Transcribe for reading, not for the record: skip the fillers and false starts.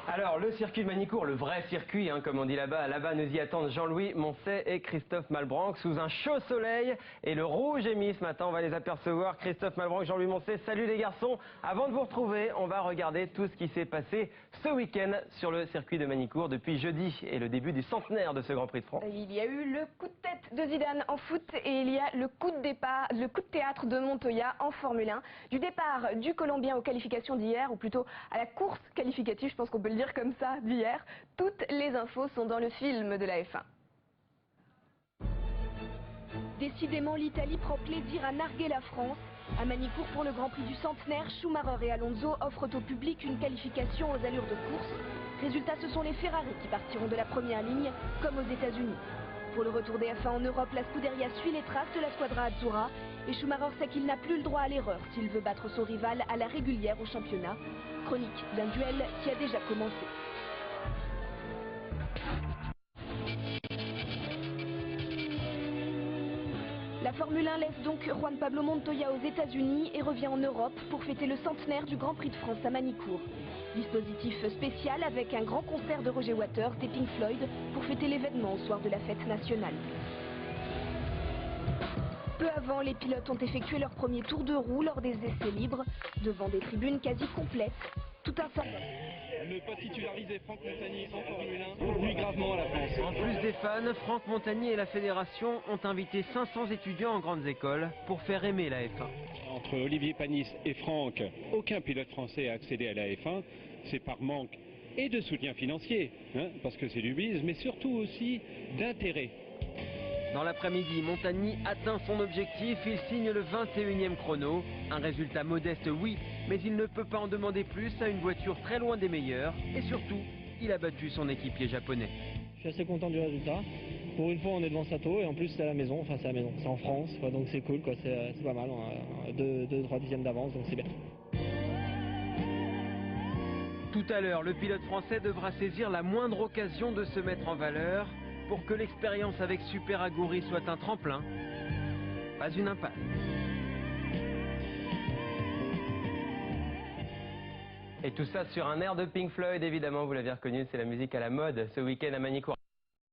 Alors, le circuit de Manicourt, le vrai circuit, comme on dit là-bas. Là-bas, nous y attendent Jean-Louis Moncet et Christophe Malbranc sous un chaud soleil. Et le rouge est mis ce matin, on va les apercevoir. Christophe Malbranc, Jean-Louis Moncet, salut les garçons. Avant de vous retrouver, on va regarder tout ce qui s'est passé ce week-end sur le circuit de Manicourt depuis jeudi et le début du centenaire de ce Grand Prix de France. Il y a eu le coup de tête de Zidane en foot et il y a le coup de théâtre de Montoya en Formule 1. Du départ du Colombien aux qualifications d'hier, ou plutôt à la course qualificative, je pense qu'on peut le dire comme ça, d'hier. Toutes les infos sont dans le film de la F1. Décidément, l'Italie prend plaisir à narguer la France. À Manicourt, pour le Grand Prix du centenaire, Schumacher et Alonso offrent au public une qualification aux allures de course. Résultat, ce sont les Ferrari qui partiront de la première ligne, comme aux États-Unis. Pour le retour des F1 en Europe, la Scuderia suit les traces de la Squadra Azzurra. Et Schumacher sait qu'il n'a plus le droit à l'erreur s'il veut battre son rival à la régulière au championnat. Chronique d'un duel qui a déjà commencé. La Formule 1 laisse donc Juan Pablo Montoya aux États-Unis et revient en Europe pour fêter le centenaire du Grand Prix de France à Manicourt. Dispositif spécial avec un grand concert de Roger Waters et Pink Floyd pour fêter l'événement au soir de la fête nationale. Peu avant, les pilotes ont effectué leur premier tour de roue lors des essais libres, devant des tribunes quasi complètes. Tout un symbole. Ne pas titulariser Franck Montagny en Formule 1 nuit gravement à la France. En plus des fans, Franck Montagny et la fédération ont invité 500 étudiants en grandes écoles pour faire aimer la F1. Entre Olivier Panis et Franck, aucun pilote français a accédé à la F1. C'est par manque et de soutien financier, parce que c'est du bise, mais surtout aussi d'intérêt. Dans l'après-midi, Montagny atteint son objectif, il signe le 21e chrono. Un résultat modeste, oui, mais il ne peut pas en demander plus à une voiture très loin des meilleures. Et surtout, il a battu son équipier japonais. Je suis assez content du résultat. Pour une fois, on est devant Sato et en plus c'est à la maison, enfin c'est à la maison, c'est en France, quoi, donc c'est cool, c'est pas mal, 2-3 dixièmes d'avance, donc c'est bien. Tout à l'heure, le pilote français devra saisir la moindre occasion de se mettre en valeur pour que l'expérience avec Super Aguri soit un tremplin, pas une impasse. Et tout ça sur un air de Pink Floyd, évidemment, vous l'avez reconnu, c'est la musique à la mode ce week-end à Manicourt.